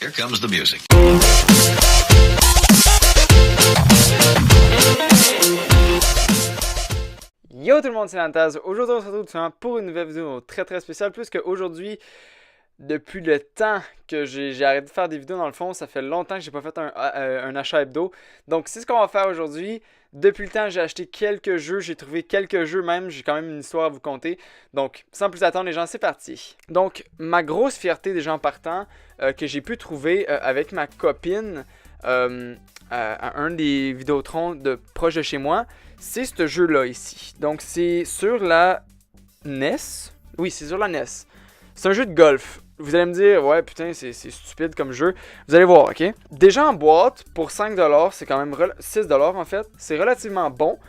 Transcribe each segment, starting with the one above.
Here comes the music. Yo tout le monde, c'est Lantaz. Aujourd'hui on se retrouve tout simplement pour une nouvelle vidéo très spéciale, puisque aujourd'hui, depuis le temps que j'ai arrêté de faire des vidéos, dans le fond, ça fait longtemps que j'ai pas fait un achat hebdo. Donc c'est ce qu'on va faire aujourd'hui. Depuis le temps, j'ai acheté quelques jeux, j'ai trouvé quelques jeux même, j'ai quand même une histoire à vous conter. Donc sans plus attendre les gens, c'est parti. Donc ma grosse fierté déjà en partant, que j'ai pu trouver avec ma copine à un des Vidéotrons de proche de chez moi, c'est ce jeu-là ici. Donc c'est sur la NES. Oui, c'est sur la NES. C'est un jeu de golf. Vous allez me dire, ouais, putain, c'est stupide comme jeu. Vous allez voir, ok? Déjà en boîte, pour 5$, c'est quand même 6$ en fait. C'est relativement bon.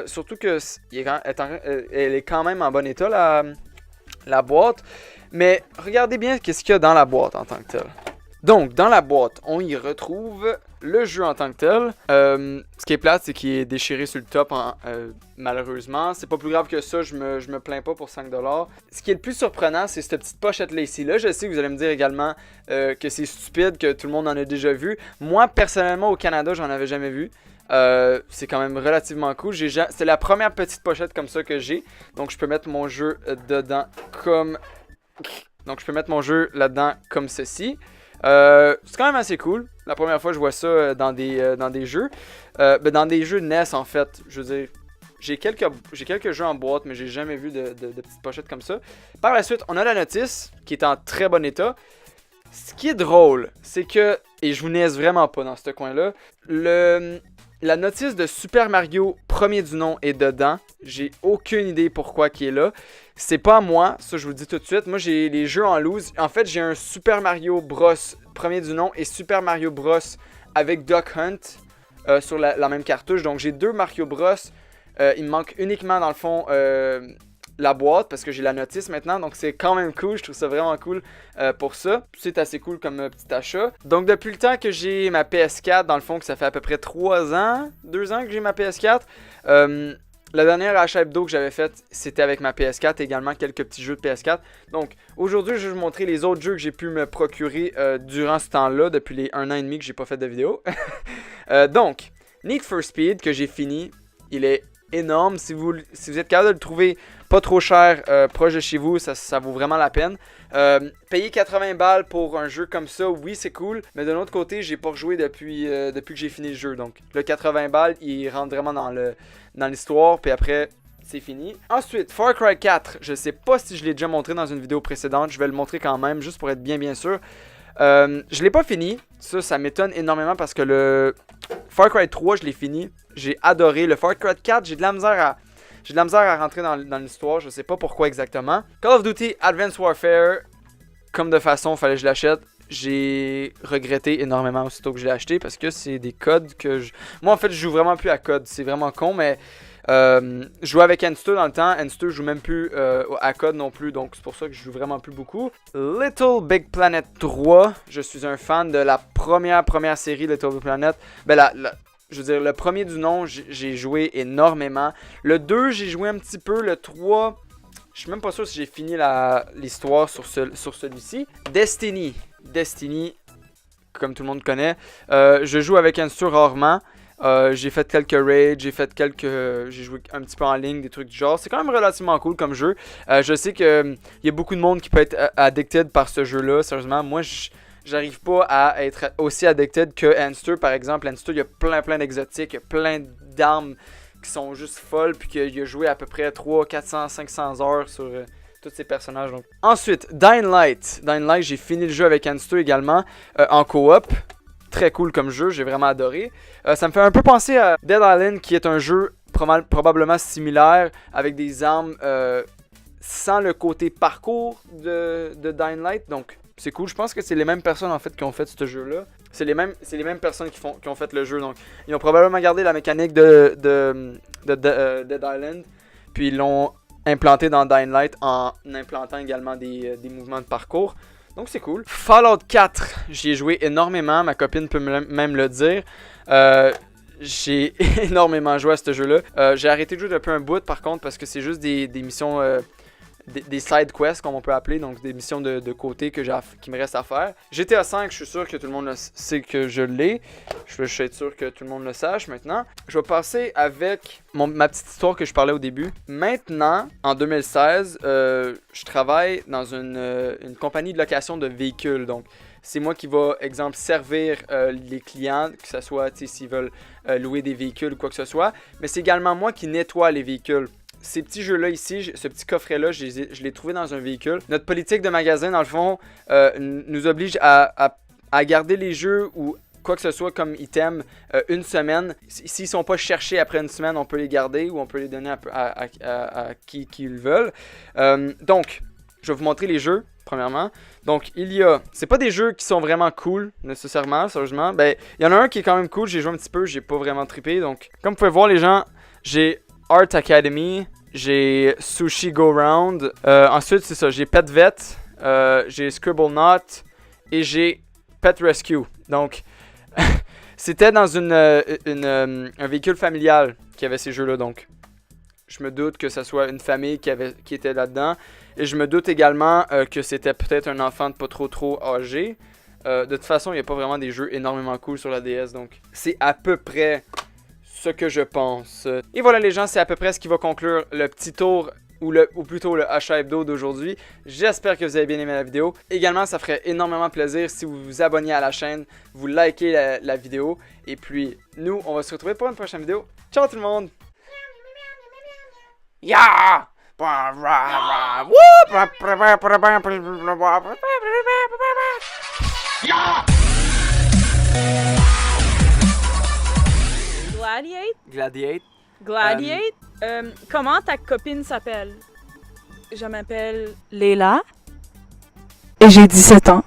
Surtout que elle est quand même en bon état, la boîte. Mais regardez bien qu'est-ce qu'il y a dans la boîte en tant que tel. Donc, dans la boîte, on y retrouve le jeu en tant que tel. Ce qui est plate, c'est qu'il est déchiré sur le top, malheureusement. C'est pas plus grave que ça, je me plains pas pour 5$. Ce qui est le plus surprenant, c'est cette petite pochette-là ici. Là, je sais que vous allez me dire également que c'est stupide, que tout le monde en a déjà vu. Moi, personnellement, au Canada, j'en avais jamais vu. C'est quand même relativement cool. C'est la première petite pochette comme ça que j'ai. Donc, je peux mettre mon jeu dedans comme... Donc, je peux mettre mon jeu là-dedans comme ceci. C'est quand même assez cool. La première fois que je vois ça dans des jeux. Dans des jeux NES en fait. Je veux dire, j'ai quelques jeux en boîte, mais j'ai jamais vu de petites pochettes comme ça. Par la suite, on a la notice qui est en très bon état. Ce qui est drôle, c'est que, et je vous niaise vraiment pas dans ce coin-là, la notice de Super Mario premier du nom est dedans. J'ai aucune idée pourquoi qui est là. C'est pas à moi, ça je vous le dis tout de suite. Moi j'ai les jeux en loose. En fait j'ai un Super Mario Bros premier du nom et Super Mario Bros avec Duck Hunt sur la même cartouche. Donc j'ai deux Mario Bros. Il me manque uniquement dans le fond la boîte parce que j'ai la notice maintenant. Donc c'est quand même cool, je trouve ça vraiment cool pour ça. C'est assez cool comme petit achat. Donc depuis le temps que j'ai ma PS4, dans le fond que ça fait à peu près 2 ans que j'ai ma PS4. La dernière achat hebdo que j'avais fait, c'était avec ma PS4 et également quelques petits jeux de PS4. Donc aujourd'hui, je vais vous montrer les autres jeux que j'ai pu me procurer durant ce temps-là, depuis les 1 an et demi que j'ai pas fait de vidéo. Donc, Need for Speed que j'ai fini, il est énorme. Si vous êtes capable de le trouver pas trop cher, proche de chez vous, ça vaut vraiment la peine. Payer 80$ pour un jeu comme ça, oui c'est cool, mais de l'autre côté, j'ai pas rejoué depuis que j'ai fini le jeu. Donc le 80$, il rentre vraiment dans l'histoire, puis après, c'est fini. Ensuite, Far Cry 4, je sais pas si je l'ai déjà montré dans une vidéo précédente, je vais le montrer quand même, juste pour être bien sûr. Je l'ai pas fini, ça m'étonne énormément parce que le Far Cry 3, je l'ai fini, j'ai adoré. Le Far Cry 4, j'ai de la misère à rentrer dans l'histoire, je sais pas pourquoi exactement. Call of Duty Advanced Warfare, comme de façon, fallait que je l'achète. J'ai regretté énormément aussitôt que je l'ai acheté parce que c'est des codes que Moi en fait, je joue vraiment plus à code, c'est vraiment con, mais je jouais avec Enster dans le temps. Enster, je joue même plus à code non plus, donc c'est pour ça que je joue vraiment plus beaucoup. Little Big Planet 3, je suis un fan de la première série Little Big Planet. Je veux dire, le premier du nom, j'ai joué énormément. Le 2, j'ai joué un petit peu. Le 3, je suis même pas sûr si j'ai fini l'histoire sur celui-ci. Destiny, comme tout le monde connaît. Je joue avec Enster rarement. J'ai fait quelques raids, j'ai joué un petit peu en ligne, des trucs du genre. C'est quand même relativement cool comme jeu. Je sais qu'il y a beaucoup de monde qui peut être addicted par ce jeu-là. Sérieusement, moi, j'arrive pas à être aussi addicted que Enster, par exemple. Enster, il y a plein d'exotiques, il y a plein d'armes qui sont juste folles, puis qu'il a joué à peu près 300, 400, 500 heures sur tous ces personnages. Donc. Ensuite, Dying Light, j'ai fini le jeu avec Enster également, en coop. Très cool comme jeu, j'ai vraiment adoré. Ça me fait un peu penser à Dead Island, qui est un jeu probablement similaire, avec des armes sans le côté parcours de Dying Light. Donc, c'est cool. Je pense que c'est les mêmes personnes en fait qui ont fait ce jeu-là. C'est les mêmes personnes qui ont fait le jeu. Donc, ils ont probablement gardé la mécanique de Dead Island, puis ils l'ont implanté dans Dying Light en implantant également des mouvements de parcours. Donc c'est cool. Fallout 4, j'y ai joué énormément, ma copine peut même le dire. J'ai énormément joué à ce jeu-là. J'ai arrêté de jouer depuis un bout par contre parce que c'est juste des missions des side quests, comme on peut appeler, donc des missions de côté qui me restent à faire. GTA 5, je suis sûr que tout le monde sait que je l'ai. Je suis sûr que tout le monde le sache maintenant. Je vais passer avec ma petite histoire que je parlais au début. Maintenant, en 2016, je travaille dans une compagnie de location de véhicules. Donc, c'est moi qui va, exemple, servir les clients, que ce soit s'ils veulent louer des véhicules ou quoi que ce soit. Mais c'est également moi qui nettoie les véhicules. Ces petits jeux-là ici, ce petit coffret-là, je l'ai trouvé dans un véhicule. Notre politique de magasin, dans le fond, nous oblige à garder les jeux ou quoi que ce soit comme item une semaine. S'ils ne sont pas cherchés après une semaine, on peut les garder ou on peut les donner à qui ils veulent. Donc, je vais vous montrer les jeux, premièrement. Donc, c'est pas des jeux qui sont vraiment cool, nécessairement, sérieusement. Ben, il y en a un qui est quand même cool, j'ai joué un petit peu, j'ai pas vraiment trippé. Donc, comme vous pouvez voir, les gens, j'ai Art Academy, j'ai Sushi Go Round. Ensuite, c'est ça, j'ai Pet Vet, j'ai Scribble Knot et j'ai Pet Rescue. Donc, c'était dans un véhicule familial qui avait ces jeux-là. Donc, je me doute que ce soit une famille qui était là-dedans. Et je me doute également que c'était peut-être un enfant de pas trop âgé. De toute façon, il n'y a pas vraiment des jeux énormément cool sur la DS. Donc, c'est à peu près ce que je pense. Et voilà les gens, c'est à peu près ce qui va conclure le petit tour ou plutôt le achat hebdo d'aujourd'hui. J'espère que vous avez bien aimé la vidéo. Également, ça ferait énormément plaisir si vous vous abonniez à la chaîne, vous likez la vidéo. Et puis, nous, on va se retrouver pour une prochaine vidéo. Ciao tout le monde! Yeah! Gladiate? Comment ta copine s'appelle? Je m'appelle Léla et j'ai 17 ans.